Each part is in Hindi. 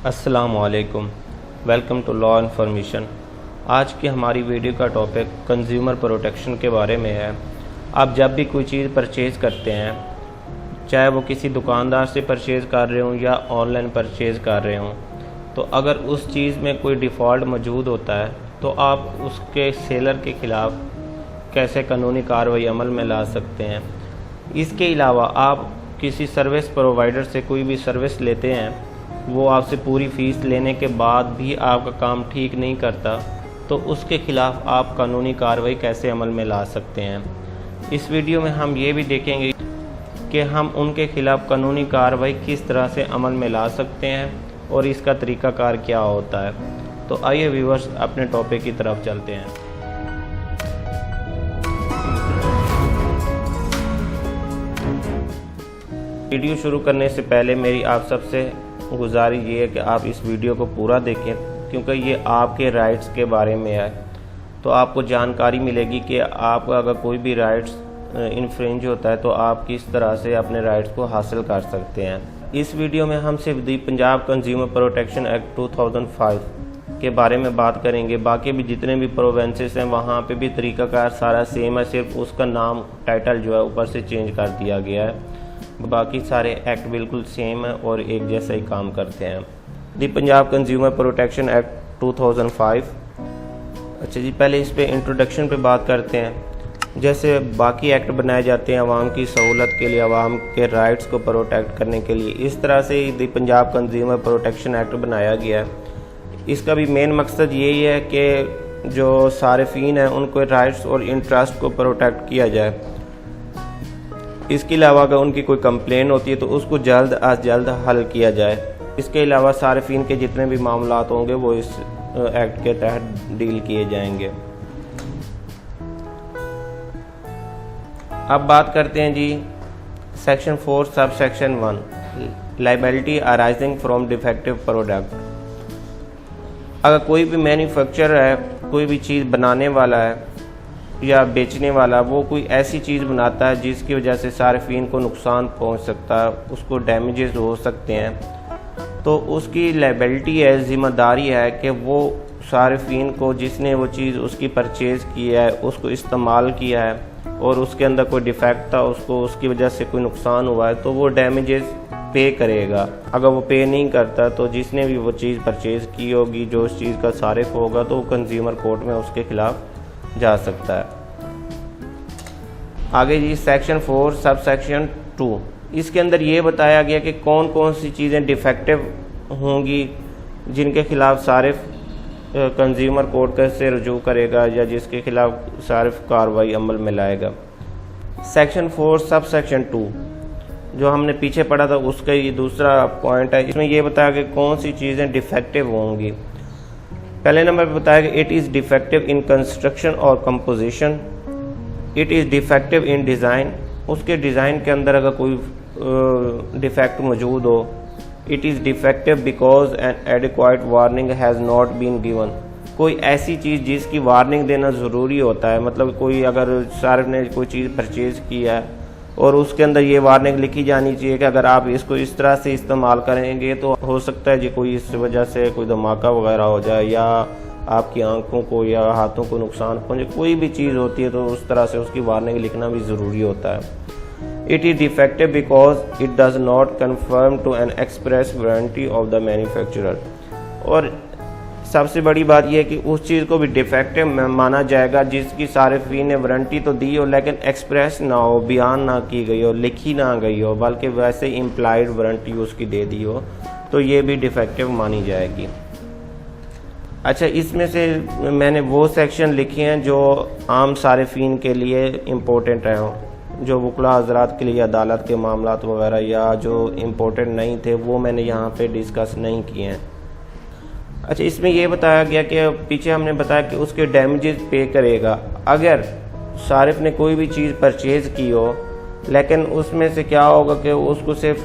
अस्सलामुअलैकुम, वेलकम टू लॉ इन्फॉर्मेशन। आज की हमारी वीडियो का टॉपिक कंज्यूमर प्रोटेक्शन के बारे में है। आप जब भी कोई चीज़ परचेज़ करते हैं, चाहे वो किसी दुकानदार से परचेज़ कर रहे हों या ऑनलाइन परचेज़ कर रहे हों, तो अगर उस चीज़ में कोई डिफ़ॉल्ट मौजूद होता है तो आप उसके सेलर के ख़िलाफ़ कैसे कानूनी कार्रवाई अमल में ला सकते हैं। इसके अलावा आप किसी सर्विस प्रोवाइडर से कोई भी सर्विस लेते हैं, वो आपसे पूरी फ़ीस लेने के बाद भी आपका काम ठीक नहीं करता, तो उसके ख़िलाफ़ आप कानूनी कार्रवाई कैसे अमल में ला सकते हैं। इस वीडियो में हम ये भी देखेंगे कि हम उनके ख़िलाफ़ कानूनी कार्रवाई किस तरह से अमल में ला सकते हैं और इसका तरीक़ाकार क्या होता है। तो आइए व्यूअर्स, अपने टॉपिक की तरफ चलते हैं। वीडियो शुरू करने से पहले मेरी आप सबसे गुजारिश ये है कि आप इस वीडियो को पूरा देखें, क्योंकि ये आपके राइट्स के बारे में है। तो आपको जानकारी मिलेगी कि आपका अगर कोई भी राइट्स इन्फ्रिंज होता है तो आप किस तरह से अपने राइट्स को हासिल कर सकते हैं। इस वीडियो में हम सिर्फ दी पंजाब कंज्यूमर प्रोटेक्शन एक्ट 2005 के बारे में बात करेंगे। बाकी भी जितने भी प्रोविंसेस हैं वहाँ पे भी तरीक़ाकार सारा सेम है, सिर्फ उसका नाम टाइटल जो है ऊपर से चेंज कर दिया गया है। बाकी सारे एक्ट बिल्कुल सेम है और एक जैसा ही काम करते हैं। दी पंजाब कंज्यूमर प्रोटेक्शन एक्ट 2005। अच्छा जी, पहले इस पे इंट्रोडक्शन पे बात करते हैं। जैसे बाकी एक्ट बनाए जाते हैं आवाम की सहूलत के लिए, आवाम के राइट्स को प्रोटेक्ट करने के लिए, इस तरह से दी पंजाब कंज्यूमर प्रोटेक्शन एक्ट बनाया गया है। इसका भी मेन मकसद यही है कि जो सारिफीन हैं उनको राइट्स और इंटरेस्ट को प्रोटेक्ट किया जाए। इसके अलावा अगर उनकी कोई कंप्लेन होती है तो उसको जल्द अज जल्द हल किया जाए। इसके अलावा सारिफीन के जितने भी मामलात होंगे वो इस एक्ट के तहत डील किए जाएंगे। अब बात करते हैं जी section 4 sub section 1, liability arising from defective product. अगर कोई भी मैन्युफैक्चरर है, कोई भी चीज़ बनाने वाला है या बेचने वाला, वो कोई ऐसी चीज़ बनाता है जिसकी वजह से सारिफीन को नुकसान पहुंच सकता है, उसको डैमेजेस हो सकते हैं, तो उसकी लायबिलिटी है, ज़िम्मेदारी है कि वो सारिफीन को, जिसने वो चीज़ उसकी परचेज़ की है, उसको इस्तेमाल किया है और उसके अंदर कोई डिफेक्ट था, उसको उसकी वजह से कोई नुकसान हुआ है, तो वो डैमेजेस पे करेगा। अगर वो पे नहीं करता तो जिसने भी वो चीज़ परचेज़ की होगी, जो उस चीज़ का सारिफ होगा, तो वो कंज्यूमर कोर्ट में उसके खिलाफ जा सकता है। आगे जी सेक्शन 4 सब सेक्शन 2, इसके अंदर ये बताया गया कि कौन कौन सी चीज़ें डिफेक्टिव होंगी जिनके खिलाफ सारिफ कंज्यूमर कोर्ट से रुजू करेगा या जिसके खिलाफ सारिफ कार्रवाई अमल में लाएगा। सेक्शन 4 सब सेक्शन 2 जो हमने पीछे पढ़ा था उसका ये दूसरा पॉइंट है। इसमें यह बताया कि कौन सी चीज़ें डिफेक्टिव होंगी। पहले नंबर पे बताया कि it is defective in construction और composition, it is defective in design, उसके डिज़ाइन के अंदर अगर कोई डिफेक्ट मौजूद हो। It is defective because an adequate warning has not been given, कोई ऐसी चीज़ जिसकी वार्निंग देना ज़रूरी होता है। मतलब कोई अगर सार्फ ने कोई चीज़ परचेज़ किया है और उसके अंदर ये वार्निंग लिखी जानी चाहिए कि अगर आप इसको इस तरह से इस्तेमाल करेंगे तो हो सकता है जी कोई इस वजह से कोई धमाका वगैरह हो जाए या आपकी आंखों को या हाथों को नुकसान पहुंचे, कोई भी चीज़ होती है तो उस तरह से उसकी वार्निंग लिखना भी ज़रूरी होता है। It is defective because it does not confirm to an express warranty of the manufacturer, और सबसे बड़ी बात यह है कि उस चीज़ को भी डिफेक्टिव माना जाएगा जिसकी सारिफीन ने वारंटी तो दी हो लेकिन एक्सप्रेस ना हो, बयान ना की गई हो, लिखी ना गई हो, बल्कि वैसे इम्प्लाइड वारंटी उसकी दे दी हो, तो ये भी डिफेक्टिव मानी जाएगी। अच्छा, इसमें से मैंने वो सेक्शन लिखे हैं जो आम सारिफीन के लिए इम्पोर्टेंट हैं, जो वकला हज़रात के लिए अदालत के मामलात वगैरह या जो इम्पोर्टेंट नहीं थे वो मैंने यहाँ पे डिस्कस नहीं किए हैं। अच्छा, इसमें यह बताया गया कि पीछे हमने बताया कि उसके डैमेजेस पे करेगा। अगर सारिफ ने कोई भी चीज़ परचेज़ की हो लेकिन उसमें से क्या होगा कि उसको सिर्फ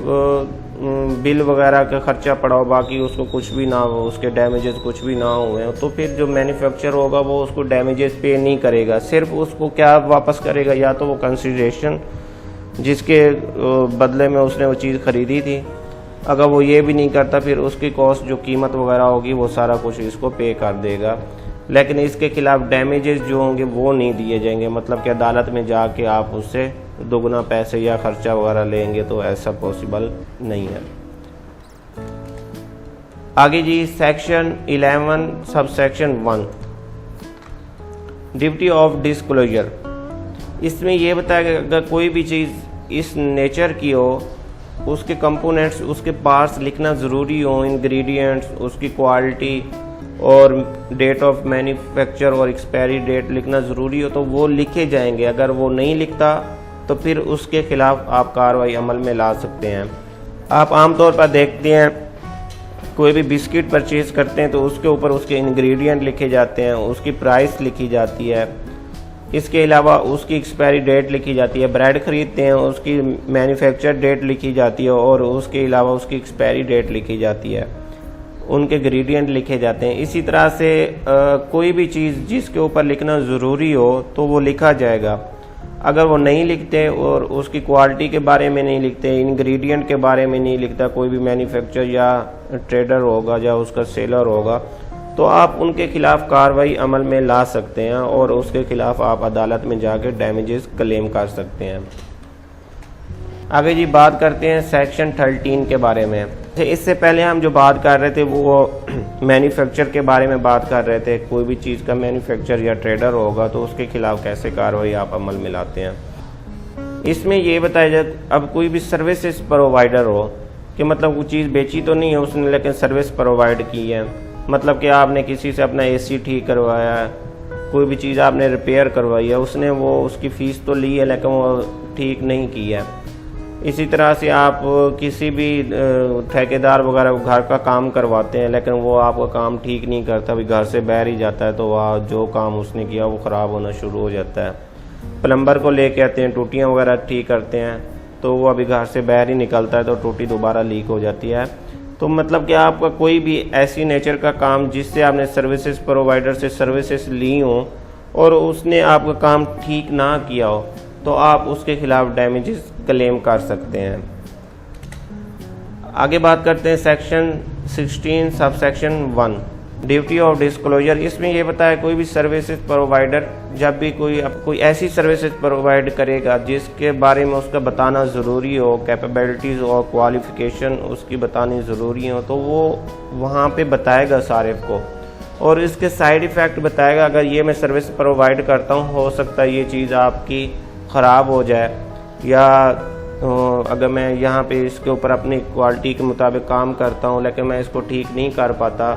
बिल वगैरह का खर्चा पड़ा हो, बाकी उसको कुछ भी ना हो, उसके डैमेजेस कुछ भी ना हुए हो, तो फिर जो मैन्युफैक्चर होगा वो उसको डैमेजेस पे नहीं करेगा। सिर्फ उसको क्या वापस करेगा, या तो वो कंसिडरेशन जिसके बदले में उसने वो चीज़ ख़रीदी थी, अगर वो ये भी नहीं करता फिर उसकी कॉस्ट जो कीमत वगैरह होगी वो सारा कुछ इसको पे कर देगा, लेकिन इसके खिलाफ डैमेजेस जो होंगे वो नहीं दिए जाएंगे। मतलब कि अदालत में जाके आप उससे दोगुना पैसे या खर्चा वगैरह लेंगे, तो ऐसा पॉसिबल नहीं है। आगे जी सेक्शन 11 सब सेक्शन 1 ड्यूटी ऑफ डिस्क्लोजर। इसमें यह बताया कि अगर कोई भी चीज़ इस नेचर की हो, उसके कंपोनेंट्स, उसके पार्ट्स लिखना ज़रूरी हो, इंग्रेडिएंट्स, उसकी क्वालिटी और डेट ऑफ मैन्युफैक्चर और एक्सपायरी डेट लिखना ज़रूरी हो तो वो लिखे जाएंगे। अगर वो नहीं लिखता तो फिर उसके खिलाफ आप कार्रवाई अमल में ला सकते हैं। आप आमतौर पर देखते हैं कोई भी बिस्किट परचेज़ करते हैं तो उसके ऊपर उसके इंग्रेडिएंट लिखे जाते हैं, उसकी प्राइस लिखी जाती है, इसके अलावा उसकी एक्सपायरी डेट लिखी जाती है। ब्रेड ख़रीदते हैं उसकी मैन्युफैक्चर डेट लिखी जाती है और उसके अलावा उसकी एक्सपायरी डेट लिखी जाती है, उनके इंग्रेडिएंट लिखे जाते हैं। इसी तरह से कोई भी चीज़ जिसके ऊपर लिखना ज़रूरी हो तो वो लिखा जाएगा। अगर वो नहीं लिखते और उसकी क्वालिटी के बारे में नहीं लिखते, इंग्रेडिएंट के बारे में नहीं लिखता, कोई भी मैन्युफैक्चर या ट्रेडर होगा या उसका सेलर होगा, तो आप उनके खिलाफ कार्रवाई अमल में ला सकते हैं और उसके खिलाफ आप अदालत में जाकर डैमेजेस क्लेम कर सकते हैं। आगे जी बात करते हैं सेक्शन 13 के बारे में। इससे पहले हम जो बात कर रहे थे वो मैन्युफैक्चर के बारे में बात कर रहे थे। कोई भी चीज़ का मैन्युफैक्चर या ट्रेडर होगा तो उसके खिलाफ कैसे कार्रवाई आप अमल में लाते हैं। इसमें ये बताया जाए अब कोई भी सर्विसेज प्रोवाइडर हो कि मतलब वो चीज़ बेची तो नहीं है उसने लेकिन सर्विस प्रोवाइड की है। मतलब कि आपने किसी से अपना एसी ठीक करवाया है, कोई भी चीज़ आपने रिपेयर करवाई है, उसने वो उसकी फ़ीस तो ली है लेकिन वो ठीक नहीं की है। इसी तरह से आप किसी भी ठेकेदार वगैरह घर का काम करवाते हैं लेकिन वो आपका काम ठीक नहीं करता, भी घर से बाहर ही जाता है तो वह जो काम उसने किया वो ख़राब होना शुरू हो जाता है। प्लम्बर को लेके आते हैं, टूटियाँ वगैरह ठीक करते हैं तो वो अभी घर से बाहर ही निकलता है तो टूटी दोबारा लीक हो जाती है। तो मतलब कि आपका कोई भी ऐसी नेचर का काम जिससे आपने सर्विसेज प्रोवाइडर से सर्विसेज ली हो और उसने आपका काम ठीक ना किया हो तो आप उसके खिलाफ डैमेजेस क्लेम कर सकते हैं। आगे बात करते हैं सेक्शन 16 सब सेक्शन 1 ड्यूटी ऑफ डिस्क्लोजर। इसमें यह बताया कोई भी सर्विसेज प्रोवाइडर जब भी कोई ऐसी सर्विसेज प्रोवाइड करेगा जिसके बारे में उसका बताना ज़रूरी हो, कैपेबिलिटीज़ और क्वालिफ़िकेशन उसकी बतानी ज़रूरी हो, तो वो वहाँ पे बताएगा सारिफ को और इसके साइड इफ़ेक्ट बताएगा। अगर ये मैं सर्विस प्रोवाइड करता हूँ हो सकता है ये चीज़ आपकी ख़राब हो जाए, या अगर मैं यहाँ पे इसके ऊपर अपनी क्वालिटी के मुताबिक काम करता हूँ लेकिन मैं इसको ठीक नहीं कर पाता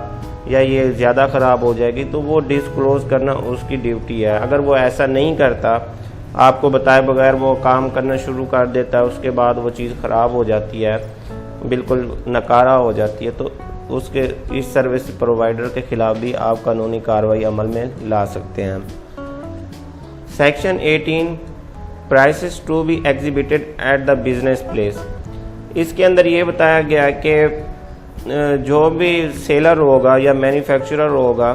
या ये ज़्यादा ख़राब हो जाएगी, तो वो डिस्क्लोज़ करना उसकी ड्यूटी है। अगर वो ऐसा नहीं करता, आपको बताए बगैर वो काम करना शुरू कर देता है, उसके बाद वो चीज़ ख़राब हो जाती है, बिल्कुल नकारा हो जाती है, तो उसके इस सर्विस प्रोवाइडर के ख़िलाफ़ भी आप कानूनी कार्रवाई अमल में ला सकते हैं। Section 18 prices to be exhibited at the business place. इसके अंदर ये बताया गया कि जो भी सेलर होगा या मैन्युफैक्चरर होगा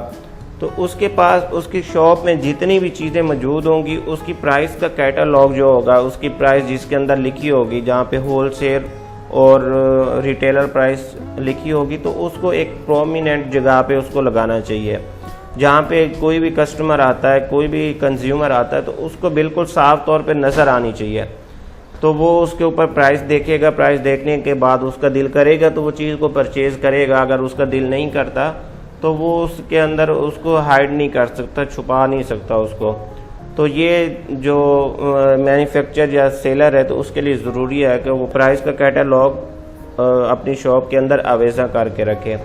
तो उसके पास उसकी शॉप में जितनी भी चीज़ें मौजूद होंगी उसकी प्राइस का कैटलॉग जो होगा, उसकी प्राइस जिसके अंदर लिखी होगी, जहाँ पे होलसेल और रिटेलर प्राइस लिखी होगी, तो उसको एक प्रोमिनेंट जगह पे उसको लगाना चाहिए। जहाँ पे कोई भी कस्टमर आता है, कोई भी कंज्यूमर आता है तो उसको बिल्कुल साफ तौर पे नज़र आनी चाहिए। तो वो उसके ऊपर प्राइस देखेगा, प्राइस देखने के बाद उसका दिल करेगा तो वो चीज़ को परचेज़ करेगा। अगर उसका दिल नहीं करता तो वो उसके अंदर उसको हाइड नहीं कर सकता, छुपा नहीं सकता उसको। तो ये जो मैन्युफैक्चर या सेलर है तो उसके लिए ज़रूरी है कि वो प्राइस का कैटलॉग अपनी शॉप के अंदर आवेज़ा करके रखे।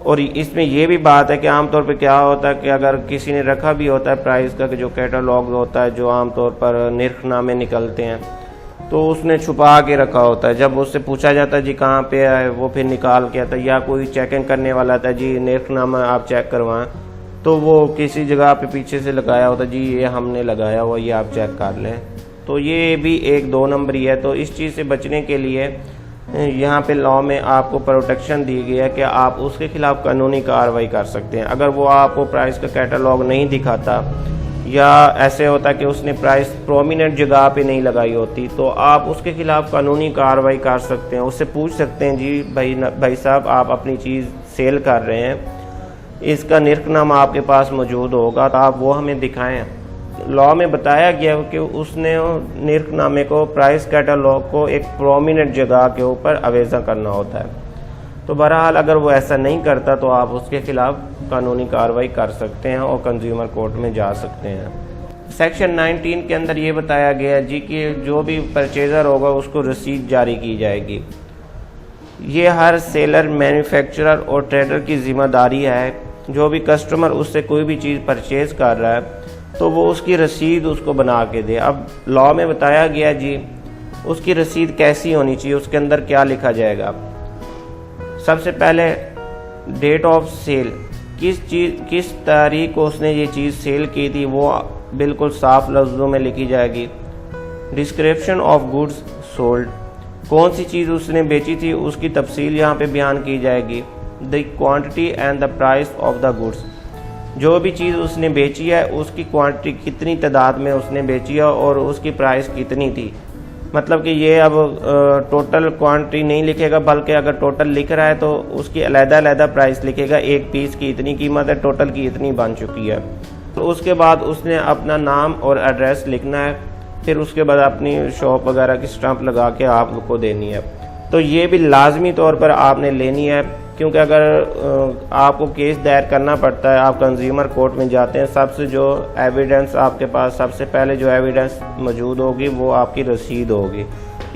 और इसमें ये भी बात है कि आमतौर पे क्या होता है कि अगर किसी ने रखा भी होता है प्राइस का जो कैटलॉग होता है, जो आमतौर पर निर्खनामे निकलते हैं, तो उसने छुपा के रखा होता है। जब उससे पूछा जाता है जी कहाँ पे है, वो फिर निकाल के आता है, या कोई चेकिंग करने वाला आता है जी निर्खनामा आप चेक करवाएं, तो वो किसी जगह पे पीछे से लगाया होता है जी ये हमने लगाया हुआ, ये आप चेक कर लें। तो ये भी एक 2 नंबरी है। तो इस चीज़ से बचने के लिए यहाँ पे लॉ में आपको प्रोटेक्शन दी गई है कि आप उसके खिलाफ कानूनी कार्रवाई कर सकते हैं। अगर वो आपको प्राइस का कैटलॉग नहीं दिखाता या ऐसे होता है कि उसने प्राइस प्रोमिनेंट जगह पे नहीं लगाई होती, तो आप उसके खिलाफ कानूनी कार्रवाई कर सकते हैं। उससे पूछ सकते हैं, जी भाई साहब, आप अपनी चीज़ सेल कर रहे हैं, इसका निर्खनामा आपके पास मौजूद होगा, तो आप वो हमें दिखाएं। लॉ में बताया गया कि उसने निर्खनामे को, प्राइस कैटलॉग को एक प्रोमिनेंट जगह के ऊपर अवेजा करना होता है। तो बहरहाल अगर वो ऐसा नहीं करता तो आप उसके खिलाफ कानूनी कार्रवाई कर सकते हैं और कंज्यूमर कोर्ट में जा सकते हैं। सेक्शन 19 के अंदर ये बताया गया जी कि जो भी परचेज़र होगा उसको रसीद जारी की जाएगी। ये हर सेलर, मैन्युफैक्चरर और ट्रेडर की जिम्मेदारी है, जो भी कस्टमर उससे कोई भी चीज़ परचेज कर रहा है तो वो उसकी रसीद उसको बना के दे। अब लॉ में बताया गया जी उसकी रसीद कैसी होनी चाहिए, उसके अंदर क्या लिखा जाएगा। सबसे पहले डेट ऑफ सेल, किस तारीख को उसने ये चीज़ सेल की थी वो बिल्कुल साफ लफ्ज़ों में लिखी जाएगी। डिस्क्रिप्शन ऑफ गुड्स सोल्ड, कौन सी चीज़ उसने बेची थी उसकी तफसील यहाँ पे बयान की जाएगी। The quantity and the price of the goods, जो भी चीज़ उसने बेची है उसकी क्वांटिटी कितनी तादाद में उसने बेची है और उसकी प्राइस कितनी थी। मतलब कि ये अब टोटल क्वांटिटी नहीं लिखेगा, बल्कि अगर टोटल लिख रहा है तो उसकी अलग-अलग प्राइस लिखेगा। एक पीस की इतनी कीमत है, टोटल की इतनी बन चुकी है। तो उसके बाद उसने अपना नाम और एड्रेस लिखना है, फिर उसके बाद अपनी शॉप वगैरह की स्टैंप लगा के आपको देनी है। तो ये भी लाजमी तौर पर आपने लेनी है, क्योंकि अगर आपको केस दायर करना पड़ता है, आप कंज्यूमर कोर्ट में जाते हैं, सबसे जो एविडेंस आपके पास सबसे पहले जो एविडेंस मौजूद होगी वो आपकी रसीद होगी।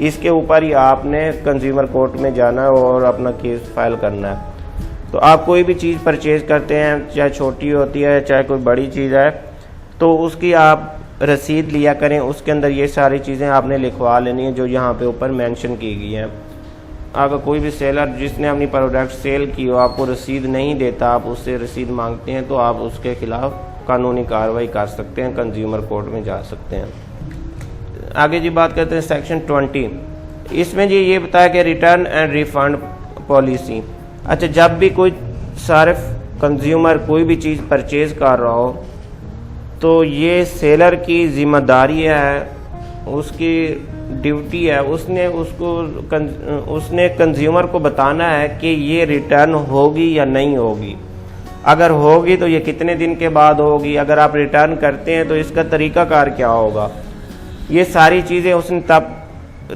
इसके ऊपर ही आपने कंज्यूमर कोर्ट में जाना है और अपना केस फाइल करना है। तो आप कोई भी चीज़ परचेज करते हैं, चाहे छोटी होती है चाहे कोई बड़ी चीज़ है, तो उसकी आप रसीद लिया करें। उसके अंदर ये सारी चीज़ें आपने लिखवा लेनी है जो यहाँ पे ऊपर मेंशन की गई हैं। अगर कोई भी सेलर जिसने अपनी प्रोडक्ट सेल की हो आपको रसीद नहीं देता, आप उससे रसीद मांगते हैं, तो आप उसके खिलाफ कानूनी कार्रवाई कर सकते हैं, कंज्यूमर कोर्ट में जा सकते हैं। आगे जी बात करते हैं सेक्शन 20। इसमें जी ये बताया कि रिटर्न एंड रिफंड पॉलिसी। अच्छा, जब भी कोई सार्फ कंज्यूमर कोई भी चीज़ परचेज कर रहा हो तो ये सेलर की जिम्मेदारी है, उसकी ड्यूटी है, उसने कंज्यूमर को बताना है कि ये रिटर्न होगी या नहीं होगी। अगर होगी तो ये कितने दिन के बाद होगी, अगर आप रिटर्न करते हैं तो इसका तरीक़ाकार क्या होगा। ये सारी चीज़ें उसने तब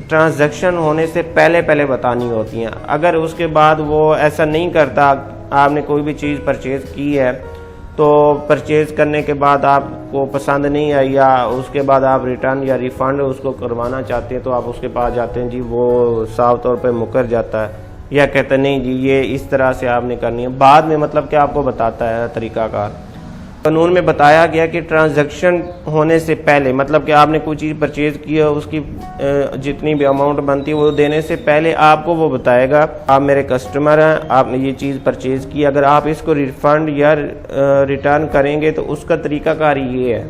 ट्रांजैक्शन होने से पहले बतानी होती हैं। अगर उसके बाद वो ऐसा नहीं करता, आपने कोई भी चीज़ परचेज़ की है तो परचेज़ करने के बाद आपको पसंद नहीं आई या उसके बाद आप रिटर्न या रिफ़ंड उसको करवाना चाहते हैं, तो आप उसके पास जाते हैं जी, वो साफ तौर पे मुकर जाता है या कहते हैं नहीं जी ये इस तरह से आपने करनी है। बाद में मतलब कि आपको बताता है तरीक़ाकार। कानून में बताया गया कि ट्रांजैक्शन होने से पहले, मतलब कि आपने कोई चीज़ परचेज़ की है, उसकी जितनी भी अमाउंट बनती है वो देने से पहले आपको वो बताएगा, आप मेरे कस्टमर हैं, आपने ये चीज़ परचेज़ की, अगर आप इसको रिफ़ंड या रिटर्न करेंगे तो उसका तरीक़ाकार ये है।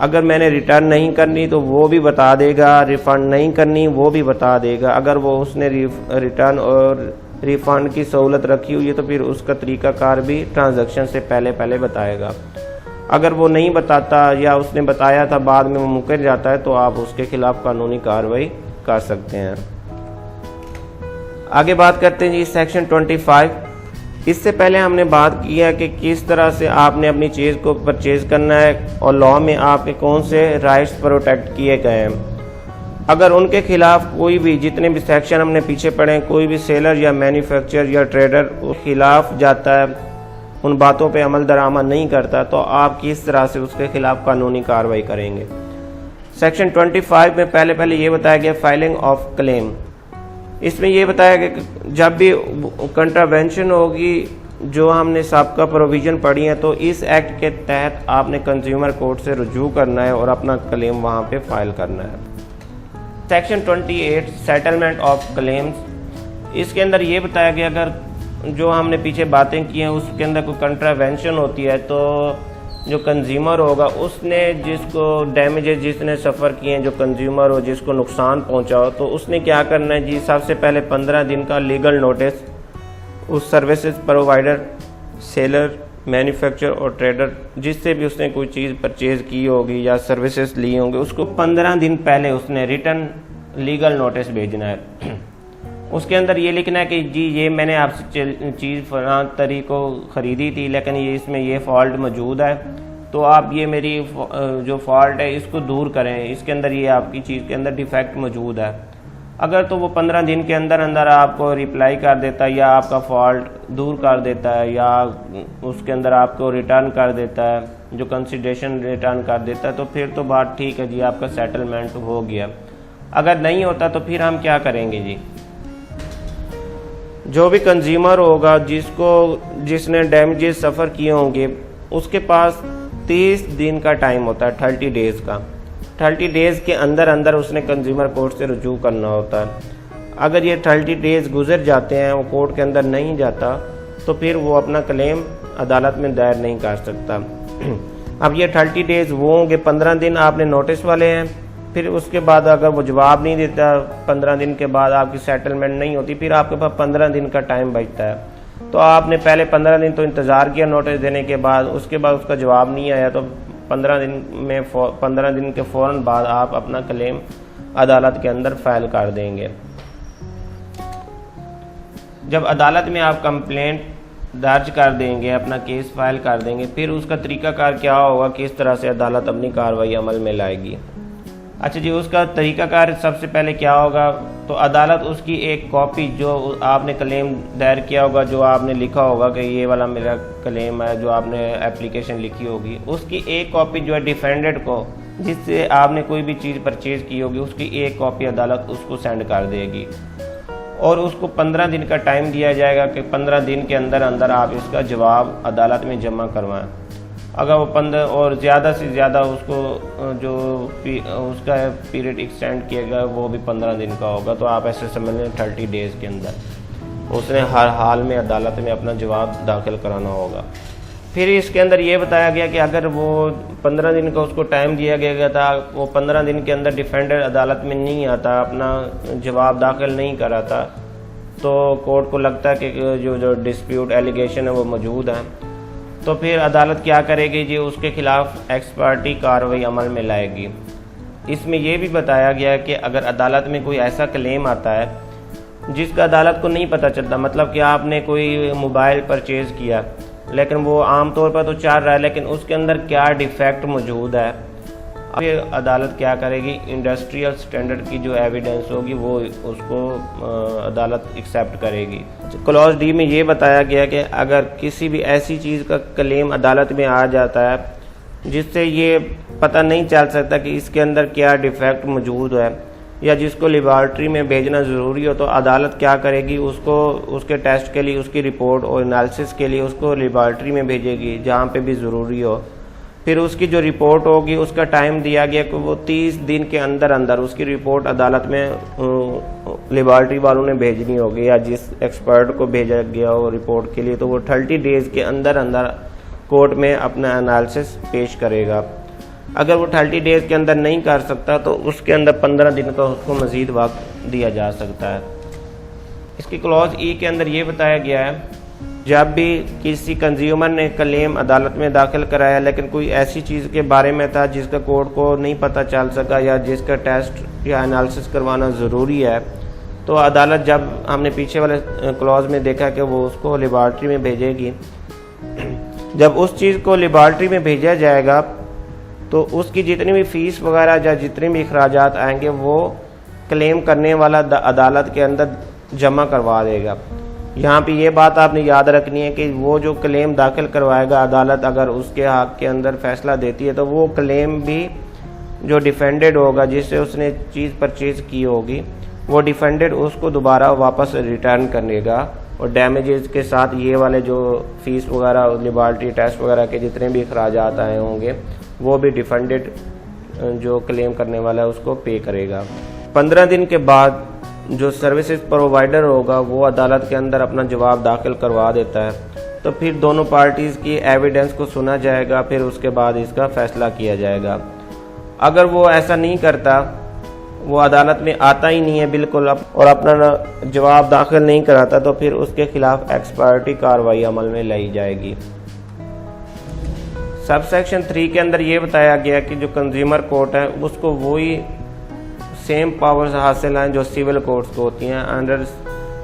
अगर मैंने रिटर्न नहीं करनी तो वो भी बता देगा, रिफ़ंड नहीं करनी वो भी बता देगा। अगर वो उसने रिटर्न और रिफ़ंड की सहूलत रखी हुई है तो फिर उसका तरीक़ाकार भी ट्रांजैक्शन से पहले बताएगा। अगर वो नहीं बताता या उसने बताया था बाद में वो मुकर जाता है तो आप उसके खिलाफ कानूनी कार्रवाई कर सकते हैं। आगे बात करते हैं जी सेक्शन 25। इससे पहले हमने बात की है कि किस तरह से आपने अपनी चीज़ को परचेज़ करना है और लॉ में आपके कौन से राइट्स प्रोटेक्ट किए गए हैं। अगर उनके खिलाफ कोई भी, जितने भी सेक्शन हमने पीछे पढ़े हैं, कोई भी सेलर या मैन्युफैक्चरर या ट्रेडर उस खिलाफ जाता है, उन बातों पे अमल दरामद नहीं करता, तो आप किस तरह से उसके खिलाफ कानूनी कार्रवाई करेंगे। सेक्शन 25 में पहले ये बताया गया फाइलिंग ऑफ क्लेम। इसमें ये बताया गया कि जब भी कंट्रावेंशन होगी, जो हमने सबका प्रोविज़न पढ़ी है, तो इस एक्ट के तहत आपने कंज्यूमर कोर्ट से रुजू करना है और अपना क्लेम वहाँ पे फाइल करना है। Section 28 settlement of claims. इसके अंदर ये बताया गया अगर जो हमने पीछे बातें की हैं उसके अंदर कोई कंट्रावेंशन होती है तो जो कंज्यूमर होगा उसने जिसको डैमेजेस जिसने सफ़र किए हैं, जो कंज्यूमर हो जिसको नुकसान पहुंचा हो, तो उसने क्या करना है जी, सबसे पहले 15 दिन का लीगल नोटिस उस सर्विसेज प्रोवाइडर, सेलर मैन्युफैक्चरर और ट्रेडर जिससे भी उसने कोई चीज़ परचेज़ की होगी या सर्विसेज ली होंगी उसको 15 दिन पहले उसने रिटर्न लीगल नोटिस भेजना है। उसके अंदर ये लिखना है कि जी ये मैंने आपसे चीज़ फलां तारीख को ख़रीदी थी लेकिन ये इसमें ये फॉल्ट मौजूद है, तो आप ये मेरी जो फॉल्ट है इसको दूर करें, इसके अंदर ये आपकी चीज़ के अंदर डिफेक्ट मौजूद है। अगर तो वो 15 दिन के अंदर अंदर आपको रिप्लाई कर देता है या आपका फॉल्ट दूर कर देता है या उसके अंदर आपको रिटर्न कर देता है, जो कंसिडरेशन रिटर्न कर देता है, तो फिर तो बात ठीक है जी, आपका सेटलमेंट हो गया। अगर नहीं होता तो फिर हम क्या करेंगे जी, जो भी कंज्यूमर होगा जिसने डैमेजेस सफ़र किए होंगे उसके पास 30 दिन का टाइम होता है, 30 डेज़ का। 30 डेज़ के अंदर अंदर उसने कंज्यूमर कोर्ट से रुजू करना होता है। अगर ये 30 डेज़ गुजर जाते हैं, वो कोर्ट के अंदर नहीं जाता, तो फिर वो अपना क्लेम अदालत में दायर नहीं कर सकता। अब ये 30 डेज़ वो होंगे, 15 दिन आपने नोटिस वाले हैं, फिर उसके बाद अगर वो जवाब नहीं देता, 15 दिन के बाद आपकी सेटलमेंट नहीं होती, फिर आपके पास 15 दिन का टाइम बचता है। तो आपने पहले 15 दिन तो इंतज़ार किया नोटिस देने के बाद, उसके बाद उसका जवाब नहीं आया, तो 15 दिन के फ़ौरन बाद आप अपना क्लेम अदालत के अंदर फाइल कर देंगे। जब अदालत में आप कंप्लेंट दर्ज कर देंगे, अपना केस फाइल कर देंगे, फिर उसका तरीकाकार क्या होगा, किस तरह से अदालत अपनी कार्रवाई अमल में लाएगी। अच्छा जी, उसका तरीकाकार सबसे पहले क्या होगा, तो अदालत उसकी एक कॉपी जो आपने क्लेम दायर किया होगा, जो आपने लिखा होगा कि ये वाला मेरा क्लेम है, जो आपने एप्लीकेशन लिखी होगी, उसकी एक कॉपी जो है डिफेंडेड को, जिससे आपने कोई भी चीज़ परचेज़ की होगी, उसकी एक कॉपी अदालत उसको सेंड कर देगी और उसको 15 दिन का टाइम दिया जाएगा कि 15 दिन के अंदर अंदर आप इसका जवाब अदालत में जमा करवाएं। अगर वो 15 और ज़्यादा से ज़्यादा उसको जो उसका पीरियड एक्सटेंड किया गया वो भी 15 दिन का होगा, तो आप ऐसे समझ लें 30 डेज़ के अंदर उसने हर हाल में अदालत में अपना जवाब दाखिल कराना होगा। फिर इसके अंदर ये बताया गया कि अगर वो 15 दिन का उसको टाइम दिया गया था, वो 15 दिन के अंदर डिफेंडर अदालत में नहीं आता, अपना जवाब दाखिल नहीं कराता, तो कोर्ट को लगता है कि जो डिस्प्यूट एलिगेशन है वो मौजूद है, तो फिर अदालत क्या करेगी जी, उसके खिलाफ एक्स पार्टी कार्रवाई अमल में लाएगी। इसमें यह भी बताया गया है कि अगर अदालत में कोई ऐसा क्लेम आता है जिसका अदालत को नहीं पता चलता, मतलब कि आपने कोई मोबाइल परचेज़ किया लेकिन वो आम तौर पर तो चल रहा है, लेकिन उसके अंदर क्या डिफेक्ट मौजूद है, फिर अदालत क्या करेगी, इंडस्ट्रियल स्टैंडर्ड की जो एविडेंस होगी वो उसको अदालत एक्सेप्ट करेगी। क्लॉज डी में ये बताया गया कि अगर किसी भी ऐसी चीज़ का क्लेम अदालत में आ जाता है जिससे ये पता नहीं चल सकता कि इसके अंदर क्या डिफेक्ट मौजूद है या जिसको लेबॉर्ट्री में भेजना ज़रूरी हो, तो अदालत क्या करेगी, उसको उसके टेस्ट के लिए, उसकी रिपोर्ट और एनालिसिस के लिए उसको लेबॉर्ट्री में भेजेगी जहाँ पे भी ज़रूरी हो। फिर उसकी जो रिपोर्ट होगी उसका टाइम दिया गया कि वो 30 दिन के अंदर अंदर उसकी रिपोर्ट अदालत में लेबॉर्ट्री वालों ने भेजनी होगी या जिस एक्सपर्ट को भेजा गया हो रिपोर्ट के लिए, तो वो 30 डेज़ के अंदर अंदर कोर्ट में अपना एनालिसिस पेश करेगा। अगर वो 30 डेज़ के अंदर नहीं कर सकता तो उसके अंदर 15 दिन का उसको मज़ीद वक्त दिया जा सकता है। इसकी क्लॉज ई के अंदर ये बताया गया है, जब भी किसी कंज्यूमर ने क्लेम अदालत में दाखिल कराया लेकिन कोई ऐसी चीज़ के बारे में था जिसका कोर्ट को नहीं पता चल सका या जिसका टेस्ट या एनालिसिस करवाना ज़रूरी है, तो अदालत, जब हमने पीछे वाले क्लॉज में देखा कि वो उसको लेबॉर्ट्री में भेजेगी, जब उस चीज़ को लेबॉर्ट्री में भेजा जाएगा तो उसकी जितनी भी फ़ीस वगैरह या जितने भी अखराजात आएंगे वो क्लेम करने वाला अदालत के अंदर जमा करवा देगा। यहाँ पे ये बात आपने याद रखनी है कि वो जो क्लेम दाखिल करवाएगा अदालत, अगर उसके हक के अंदर फैसला देती है तो वो क्लेम भी जो डिफेंडेड होगा, जिससे उसने चीज़ परचेज़ की होगी, वो डिफेंडेड उसको दोबारा वापस रिटर्न करेगा और डैमेजेस के साथ ये वाले जो फीस वगैरह, लेबॉर्ट्री टेस्ट वगैरह के जितने भी अखराजात आए होंगे वो भी डिफेंडेड जो क्लेम करने वाला है उसको पे करेगा। 15 दिन के बाद जो सर्विसेज प्रोवाइडर होगा वो अदालत के अंदर अपना जवाब दाखिल करवा देता है, तो फिर दोनों पार्टीज़ की एविडेंस को सुना जाएगा, फिर उसके बाद इसका फ़ैसला किया जाएगा। अगर वो ऐसा नहीं करता, वो अदालत में आता ही नहीं है बिल्कुल और अपना जवाब दाखिल नहीं कराता, तो फिर उसके खिलाफ एक्स पार्टी कार्रवाई अमल में लाई जाएगी। सब सेक्शन 3 के अंदर ये बताया गया कि जो कंज्यूमर कोर्ट है उसको वही सेम पावर्स हासिल हैं जो सिविल कोर्ट्स को होती हैं। Under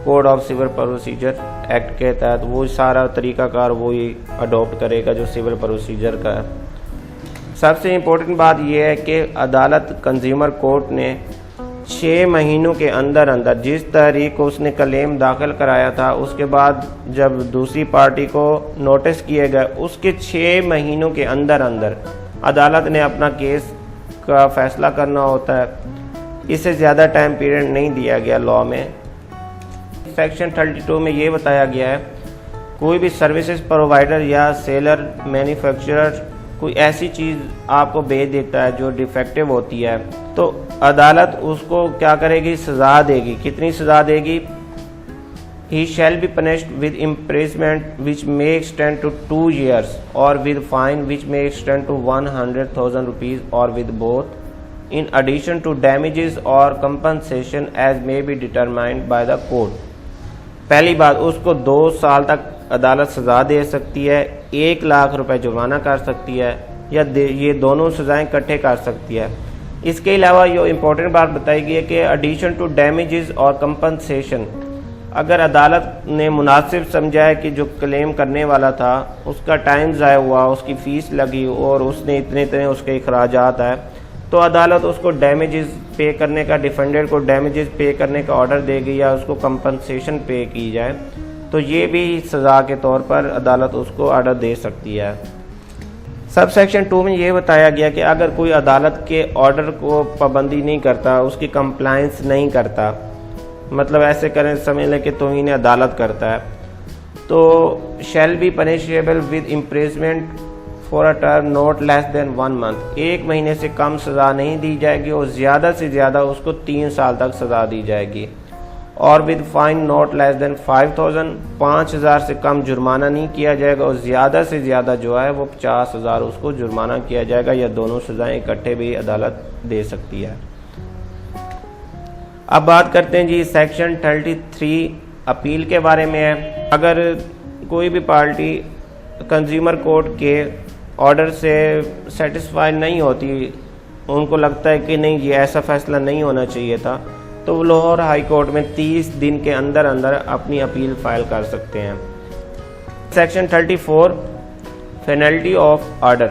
code of civil procedure act के तहत वो सारा तरीकाकार वही अडॉप्ट करेगा जो सिविल प्रोसीजर का है। सबसे इम्पोर्टेंट बात यह है कि अदालत कंज्यूमर कोर्ट ने 6 महीनों के अंदर अंदर जिस तारीख को उसने क्लेम दाखिल कराया था उसके बाद जब दूसरी पार्टी को नोटिस किए गए उसके 6 महीनों के अंदर अंदर अदालत ने अपना केस का फैसला करना होता है। इससे ज़्यादा टाइम पीरियड नहीं दिया गया लॉ में। सेक्शन 32 में ये बताया गया है कोई भी सर्विसेज प्रोवाइडर या सेलर मैन्युफैक्चरर कोई ऐसी चीज़ आपको भेज देता है जो डिफेक्टिव होती है तो अदालत उसको क्या करेगी, सज़ा देगी। कितनी सज़ा देगी? He shall be punished with imprisonment which may extend to 2 years और with fine which may extend to 100,000 rupees और with both in addition to damages or compensation as may be determined by the court। पहली बात, उसको 2 साल तक अदालत सज़ा दे सकती है, 1 लाख रुपए जुर्माना कर सकती है या ये दोनों सज़ाएं इकट्ठे कर सकती है। इसके अलावा ये इम्पोर्टेंट बात बताई गई है कि एडिशन टू डैमेजेस और कंपनसेशन, अगर अदालत ने मुनासिब समझा है कि जो क्लेम करने वाला था उसका टाइम ज़ाया हुआ, उसकी फ़ीस लगी और उसने इतने उसके अखराजात है तो अदालत उसको डैमेजेस पे करने का, डिफेंडेड को डैमेजेस पे करने का ऑर्डर देगी या उसको कंपनसेशन पे की जाए तो ये भी सज़ा के तौर पर अदालत उसको ऑर्डर दे सकती है। सब सेक्शन 2 में ये बताया गया कि अगर कोई अदालत के ऑर्डर को पाबंदी नहीं करता, उसकी कंप्लायंस नहीं करता, मतलब ऐसे करें समझ लें कि तौहीन अदालत करता है तो shall be punishable with imprisonment for a term not less than 1 month। 1 महीने से कम सज़ा नहीं दी जाएगी और ज़्यादा से ज़्यादा उसको 3 साल तक सज़ा दी जाएगी और with fine not less than 5,000, 5,000 से कम जुर्माना नहीं किया जाएगा और ज़्यादा से ज़्यादा जो है वो 50,000 उसको जुर्माना किया जाएगा या दोनों सज़ाएं इकट्ठे भी अदालत दे सकती है। अब बात करते हैं जी सेक्शन 33 अपील के बारे में है। अगर कोई भी पार्टी कंज्यूमर कोर्ट के ऑर्डर से सेटिस्फाई नहीं होती, उनको लगता है कि नहीं ये ऐसा फैसला नहीं होना चाहिए था, तो वो लाहौर हाई कोर्ट में 30 दिन के अंदर अंदर अपनी अपील फाइल कर सकते हैं। सेक्शन 34 पेनल्टी ऑफ ऑर्डर,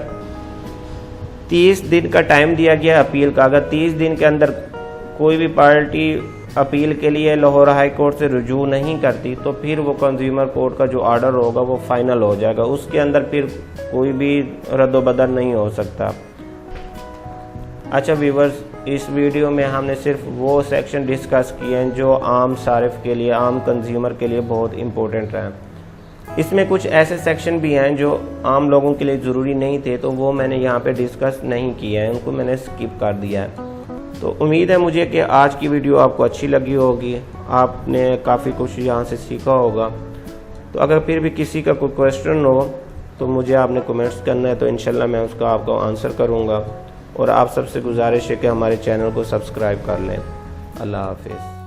30 दिन का टाइम दिया गया अपील का। अगर 30 दिन के अंदर कोई भी पार्टी अपील के लिए लाहौर हाई कोर्ट से रुजू नहीं करती तो फिर वो कंज्यूमर कोर्ट का जो ऑर्डर होगा वो फाइनल हो जाएगा, उसके अंदर फिर कोई भी रद्द-ओ-बदल नहीं हो सकता। अच्छा व्यूवर्स, इस वीडियो में हमने सिर्फ वो सेक्शन डिस्कस किए हैं जो आम सारिफ के लिए, आम कंज्यूमर के लिए बहुत इम्पोर्टेंट हैं। इसमें कुछ ऐसे सेक्शन भी हैं जो आम लोगों के लिए ज़रूरी नहीं थे तो वो मैंने यहाँ पे डिस्कस नहीं किया है, उनको मैंने स्किप कर दिया है। तो उम्मीद है मुझे कि आज की वीडियो आपको अच्छी लगी होगी, आपने काफ़ी कुछ यहाँ से सीखा होगा। तो अगर फिर भी किसी का कोई क्वेश्चन हो तो मुझे आपने कमेंट्स करना है, तो इंशाल्लाह मैं उसका आपको आंसर करूँगा। और आप सबसे गुजारिश है कि हमारे चैनल को सब्सक्राइब कर लें। अल्लाह हाफिज़।